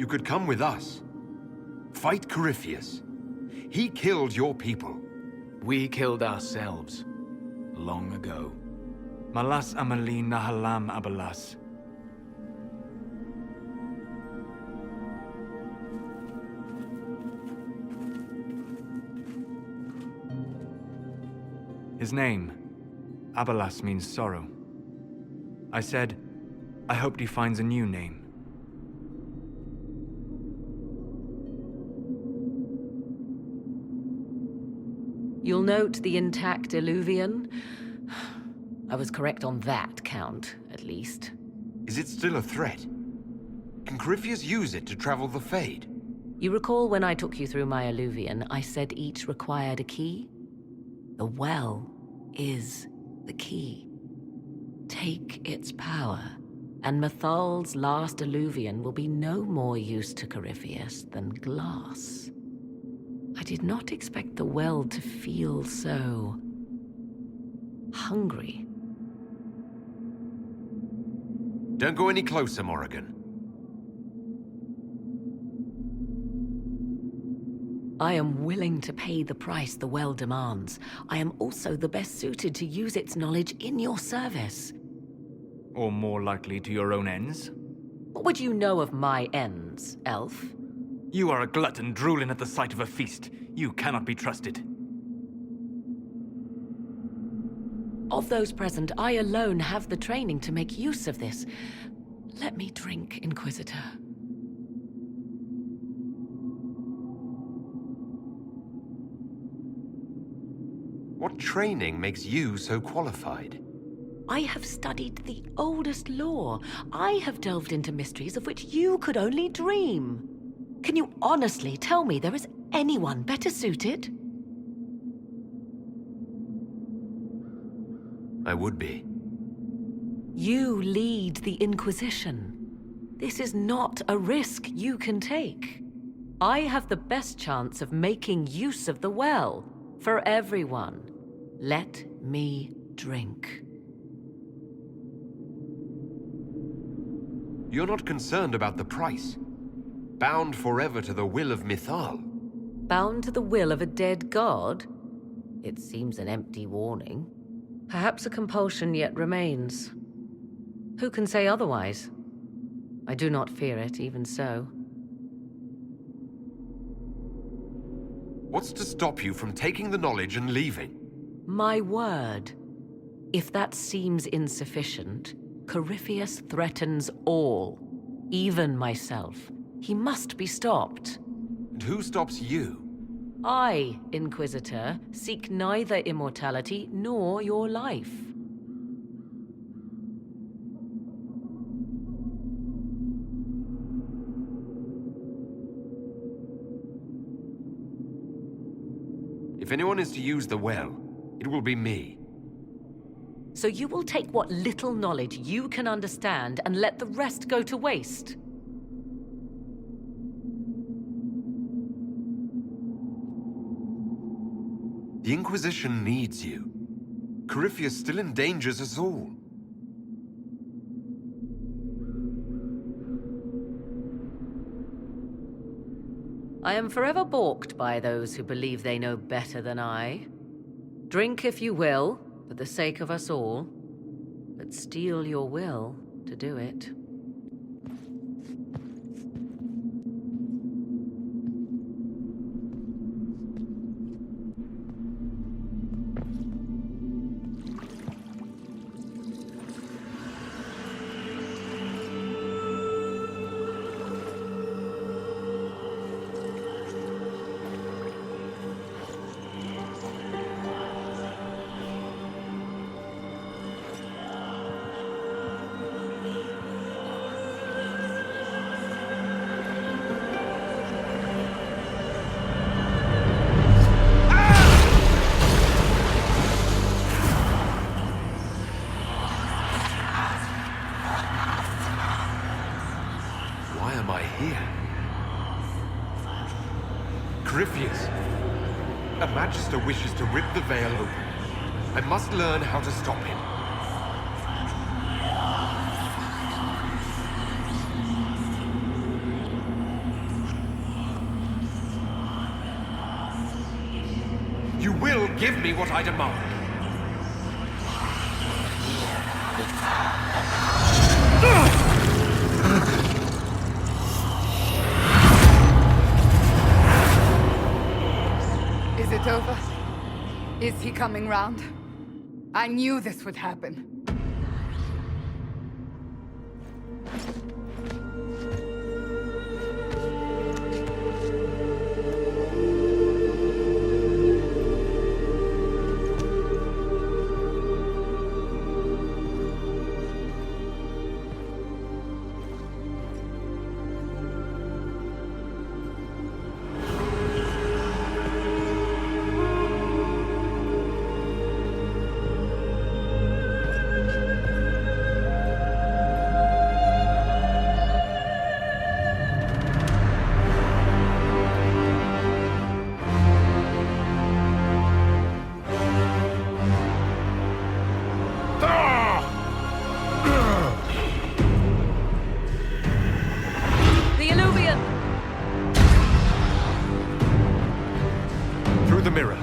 You could come with us. Fight Corypheus. He killed your people. We killed ourselves. Long ago. Malas amali nahalam abalas. His name, Abalas, means sorrow. I said, I hoped he finds a new name. You'll note the intact Illuvian. I was correct on that count, at least. Is it still a threat? Can Corypheus use it to travel the Fade? You recall when I took you through my Illuvian, I said each required a key? The well is the key. Take its power, and Mythal's last Illuvian will be no more use to Corypheus than glass. I did not expect the well to feel so hungry. Don't go any closer, Morrigan. I am willing to pay the price the well demands. I am also the best suited to use its knowledge in your service. Or more likely to your own ends? What would you know of my ends, elf? You are a glutton drooling at the sight of a feast. You cannot be trusted. Of those present, I alone have the training to make use of this. Let me drink, Inquisitor. What training makes you so qualified? I have studied the oldest lore. I have delved into mysteries of which you could only dream. Can you honestly tell me there is anyone better suited? I would be. You lead the Inquisition. This is not a risk you can take. I have the best chance of making use of the well for everyone. Let me drink. You're not concerned about the price. Bound forever to the will of Mythal. Bound to the will of a dead god? It seems an empty warning. Perhaps a compulsion yet remains. Who can say otherwise? I do not fear it, even so. What's to stop you from taking the knowledge and leaving? My word. If that seems insufficient, Corypheus threatens all, even myself. He must be stopped. And who stops you? I, Inquisitor, seek neither immortality nor your life. If anyone is to use the well, it will be me. So you will take what little knowledge you can understand and let the rest go to waste? The Inquisition needs you. Corypheus still endangers us all. I am forever balked by those who believe they know better than I. Drink if you will, for the sake of us all, but steel your will to do it. Corypheus, a Magister wishes to rip the veil open. I must learn how to stop him. will give me what I demand. Is it over? Is he coming round? I knew this would happen. Through the mirror.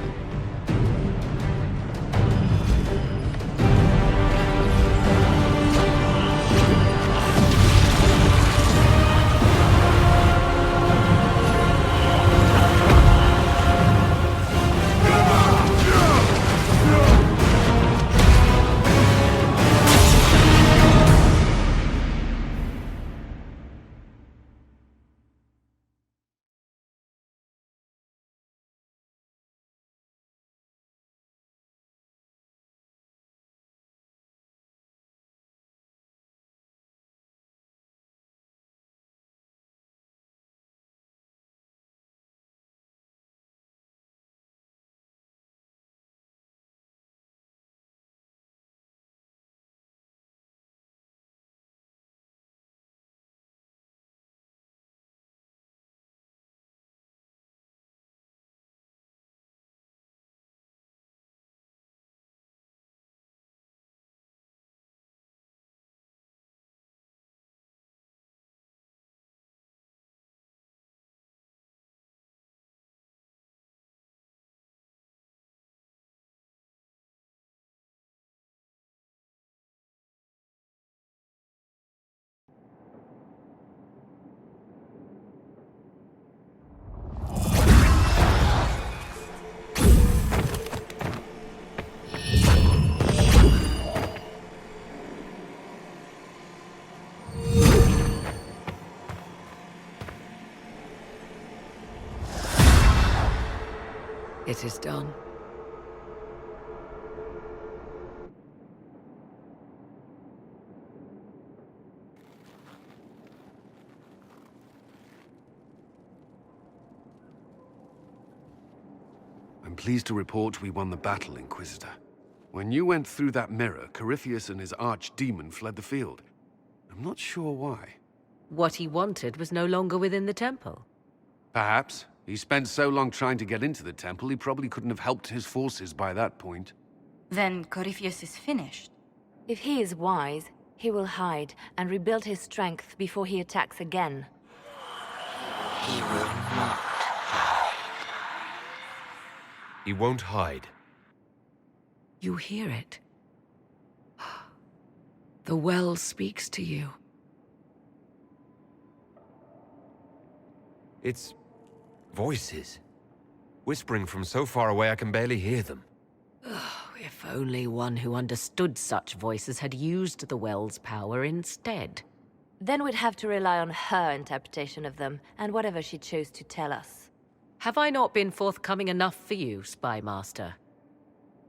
It is done. I'm pleased to report we won the battle, Inquisitor. When you went through that mirror, Corypheus and his archdemon fled the field. I'm not sure why. What he wanted was no longer within the temple. Perhaps. He spent so long trying to get into the temple, he probably couldn't have helped his forces by that point. Then Corypheus is finished. If he is wise, he will hide and rebuild his strength before he attacks again. He will not. He won't hide. You hear it. The well speaks to you. It's voices. Whispering from so far away I can barely hear them. If only one who understood such voices had used the well's power instead. Then we'd have to rely on her interpretation of them, and whatever she chose to tell us. Have I not been forthcoming enough for you, Spy Master?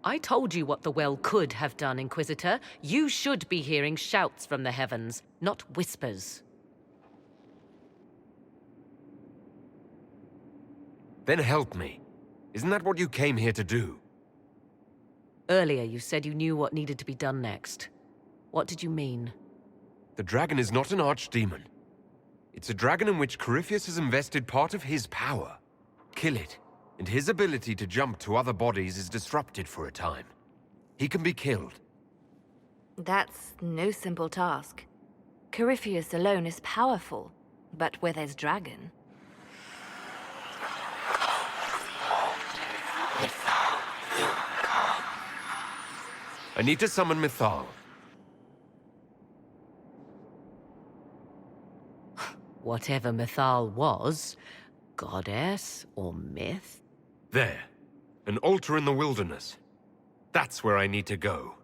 I told you what the well could have done, Inquisitor. You should be hearing shouts from the heavens, not whispers. Then help me. Isn't that what you came here to do? Earlier you said you knew what needed to be done next. What did you mean? The dragon is not an archdemon. It's a dragon in which Corypheus has invested part of his power. Kill it, and his ability to jump to other bodies is disrupted for a time. He can be killed. That's no simple task. Corypheus alone is powerful, but where there's dragon... I need to summon Mythal. Whatever Mythal was, goddess or myth? There. An altar in the wilderness. That's where I need to go.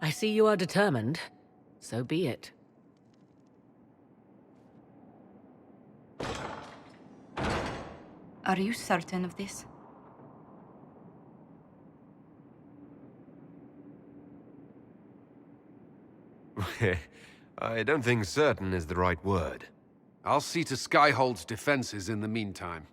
I see you are determined. So be it. Are you certain of this? I don't think certain is the right word. I'll see to Skyhold's defenses in the meantime.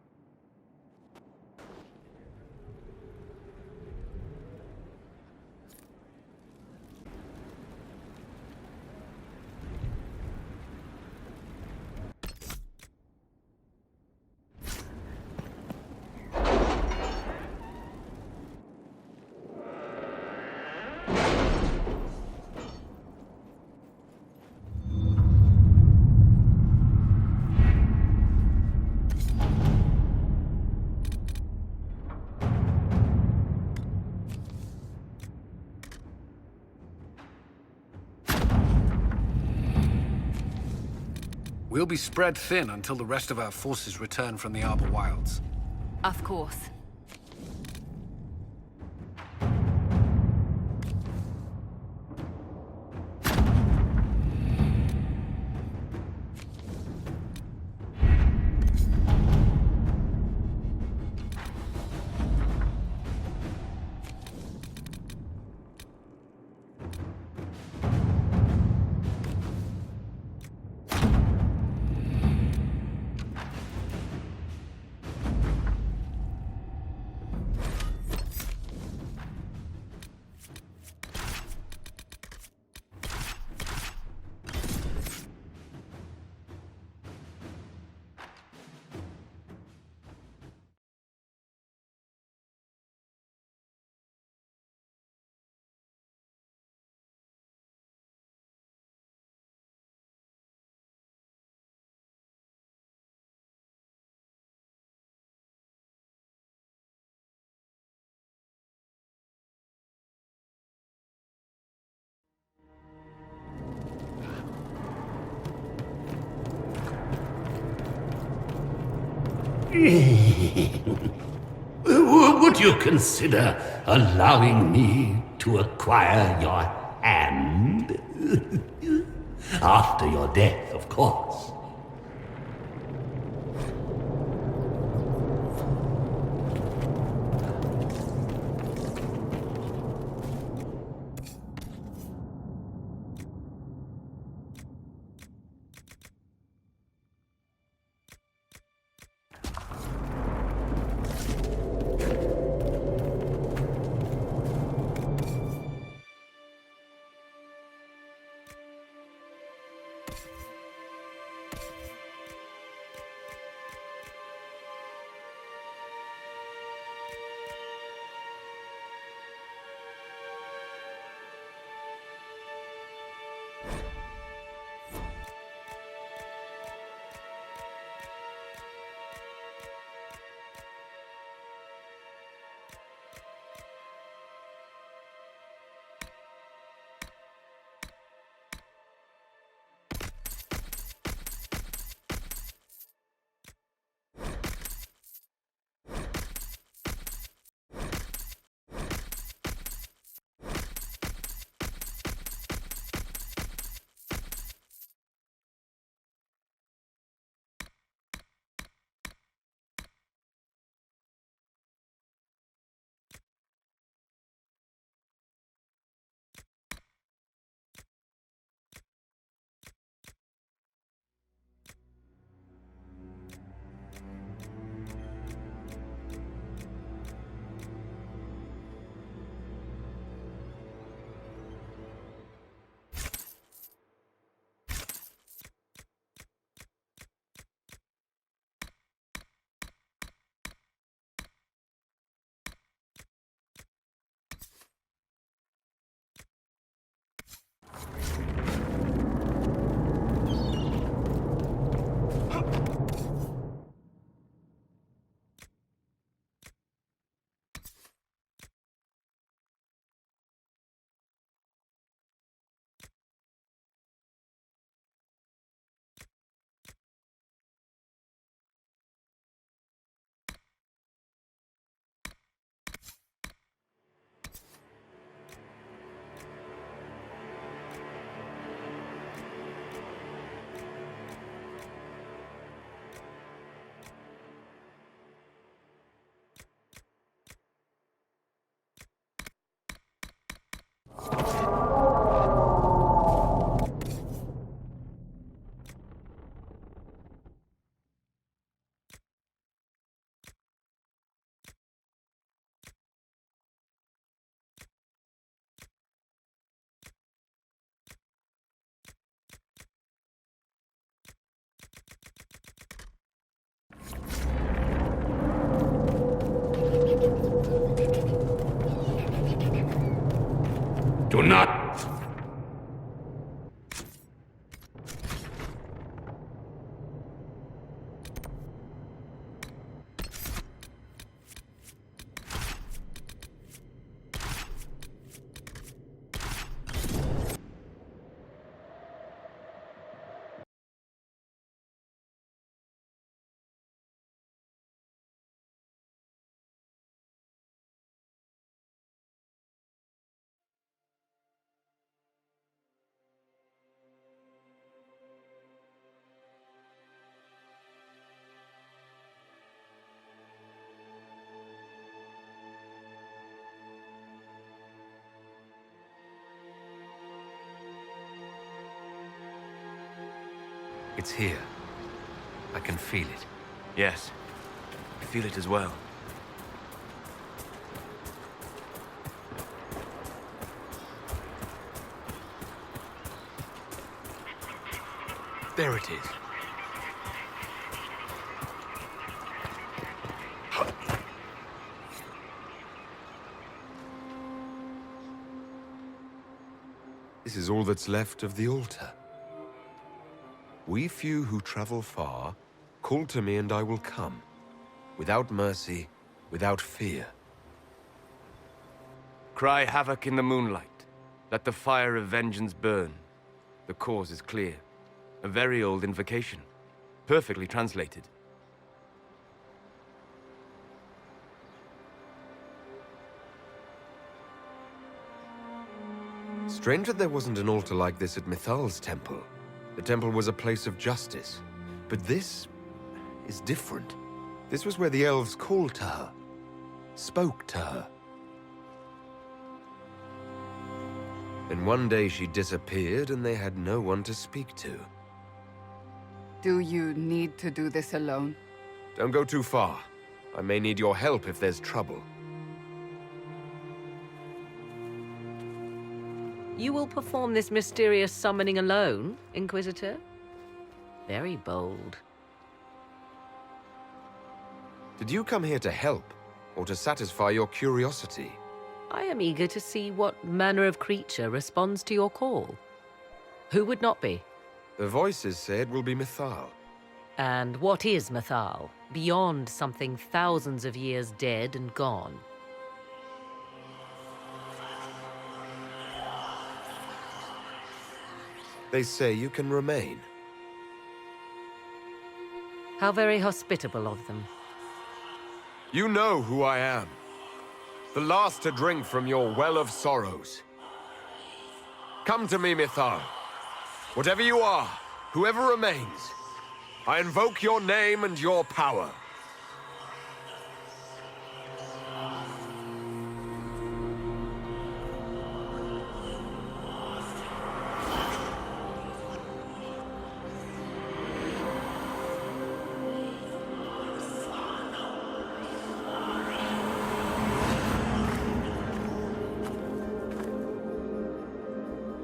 We'll be spread thin until the rest of our forces return from the Arbor Wilds. Of course. Would you consider allowing me to acquire your hand? After your death, of course. Do not... It's here. I can feel it. Yes, I feel it as well. There it is. This is all that's left of the altar. We few who travel far, call to me and I will come. Without mercy, without fear. Cry havoc in the moonlight. Let the fire of vengeance burn. The cause is clear. A very old invocation. Perfectly translated. Strange that there wasn't an altar like this at Mithal's temple. The temple was a place of justice. But this is different. This was where the elves called to her, spoke to her. Then one day she disappeared and they had no one to speak to. Do you need to do this alone? Don't go too far. I may need your help if there's trouble. You will perform this mysterious summoning alone, Inquisitor? Very bold. Did you come here to help, or to satisfy your curiosity? I am eager to see what manner of creature responds to your call. Who would not be? The voices say it will be Mithal. And what is Mithal, beyond something thousands of years dead and gone? They say you can remain. How very hospitable of them. You know who I am. The last to drink from your well of sorrows. Come to me, Mithal. Whatever you are, whoever remains, I invoke your name and your power.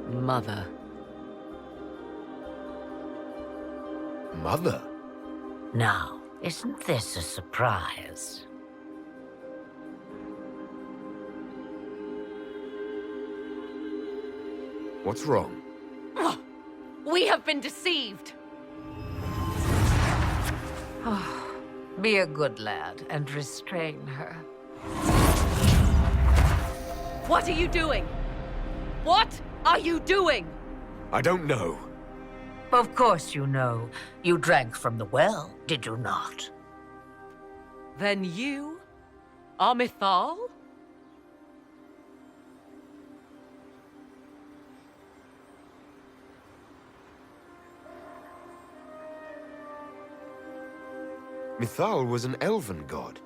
Mother. Mother? Now, isn't this a surprise? What's wrong? We have been deceived! Be a good lad and restrain her. What are you doing? What are you doing? I don't know. Of course you know. You drank from the well, did you not? Then you are Mithal? Mithal was an elven god.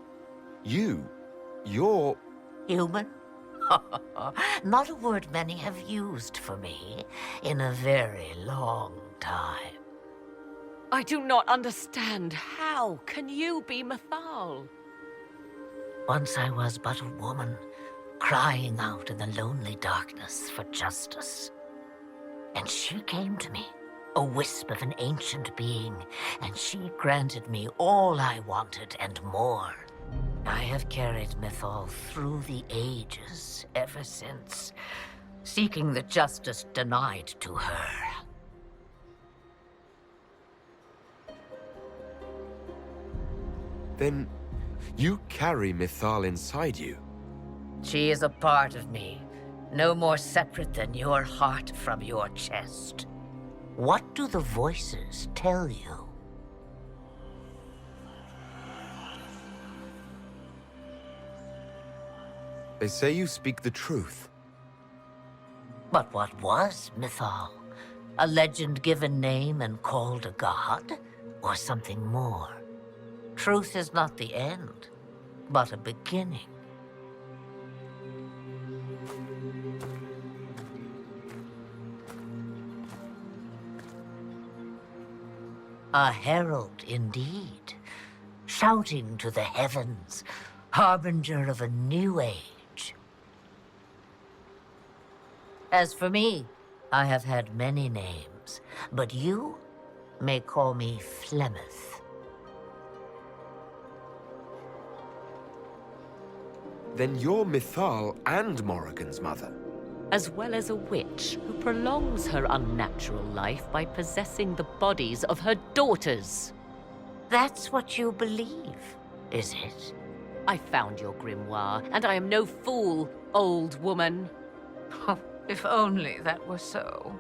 You're... Human? Not a word many have used for me in a very long time. I do not understand. How can you be Mithal? Once I was but a woman, crying out in the lonely darkness for justice. And she came to me, a wisp of an ancient being, and she granted me all I wanted and more. I have carried Mithal through the ages ever since, seeking the justice denied to her. Then you carry Mythal inside you. She is a part of me, no more separate than your heart from your chest. What do the voices tell you? They say you speak the truth. But what was Mythal? A legend given name and called a god? Or something more? Truth is not the end, but a beginning. A herald indeed, shouting to the heavens, harbinger of a new age. As for me, I have had many names, but you may call me Flemeth. Then you're Mythal and Morrigan's mother. As well as a witch who prolongs her unnatural life by possessing the bodies of her daughters. That's what you believe, is it? I found your grimoire, and I am no fool, old woman. If only that were so.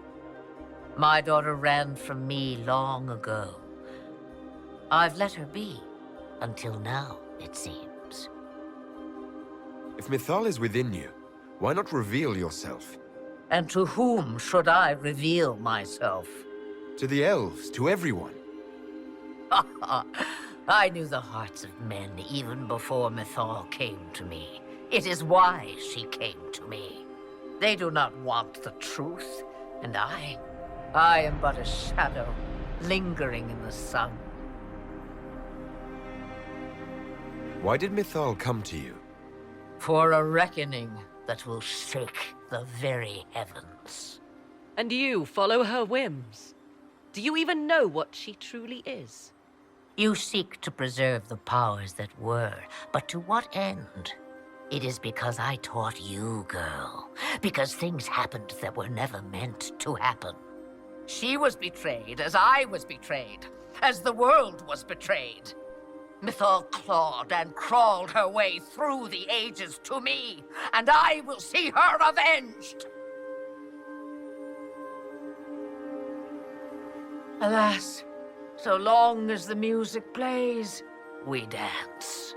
My daughter ran from me long ago. I've let her be, until now, it seems. If Mythal is within you, why not reveal yourself? And to whom should I reveal myself? To the elves, to everyone. I knew the hearts of men even before Mythal came to me. It is why she came to me. They do not want the truth, and I am but a shadow, lingering in the sun. Why did Mythal come to you? For a reckoning that will shake the very heavens. And you follow her whims. Do you even know what she truly is? You seek to preserve the powers that were, but to what end? It is because I taught you, girl. Because things happened that were never meant to happen. She was betrayed as I was betrayed, as the world was betrayed. Mythal clawed and crawled her way through the ages to me, and I will see her avenged! Alas, so long as the music plays, we dance.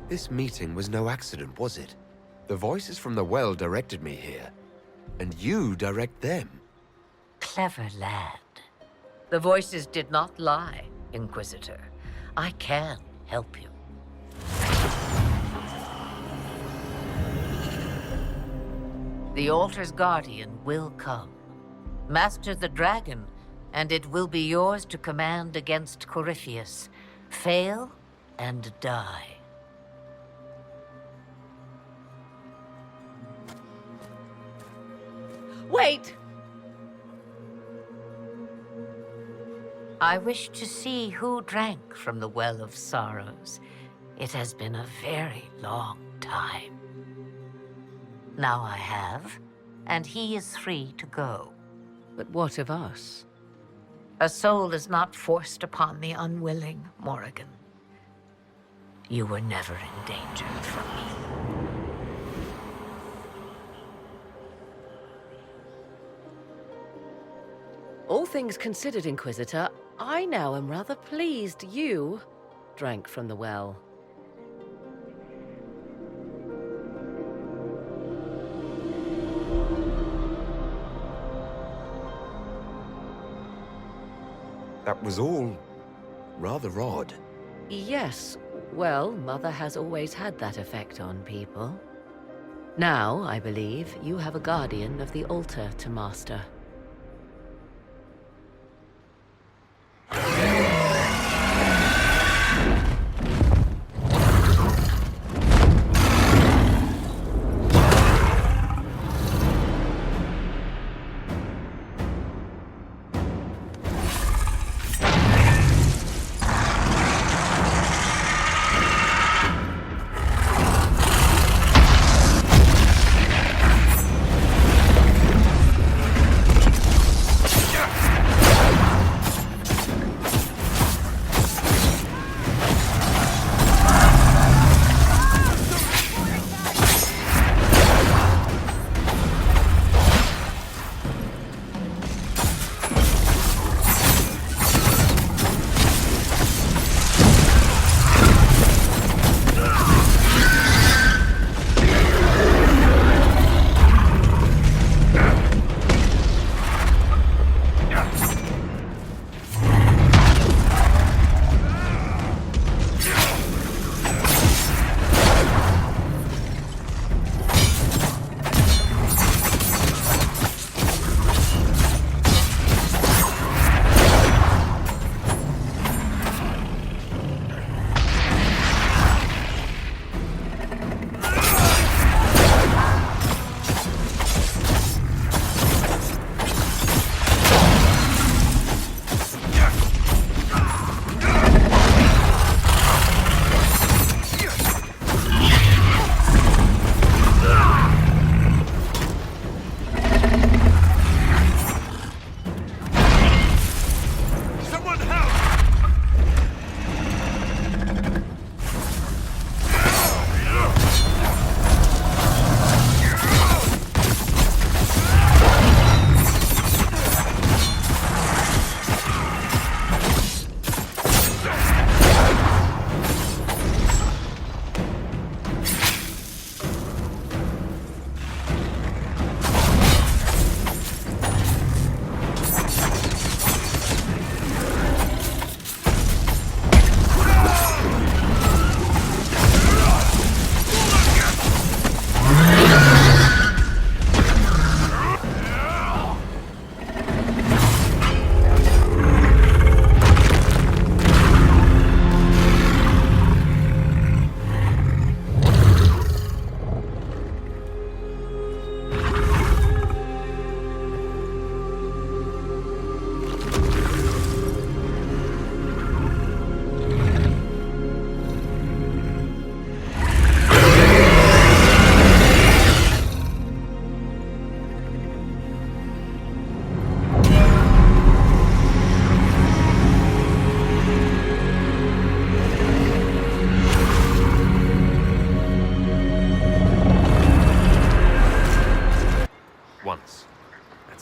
This meeting was no accident, was it? The voices from the well directed me here, and you direct them. Clever lad. The voices did not lie, Inquisitor. I can help you. The altar's guardian will come. Master the dragon, and it will be yours to command against Corypheus. Fail and die. Wait! I wish to see who drank from the Well of Sorrows. It has been a very long time. Now I have, and he is free to go. But what of us? A soul is not forced upon the unwilling, Morrigan. You were never in danger from me. All things considered, Inquisitor, I now am rather pleased you drank from the well. That was all rather odd. Yes, well, Mother has always had that effect on people. Now, I believe, you have a guardian of the altar to master.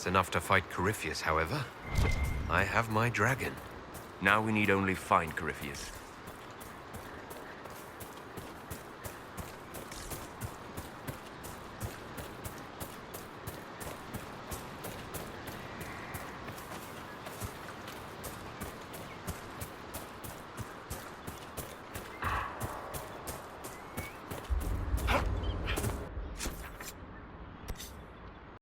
That's enough to fight Corypheus, however. I have my dragon. Now we need only find Corypheus.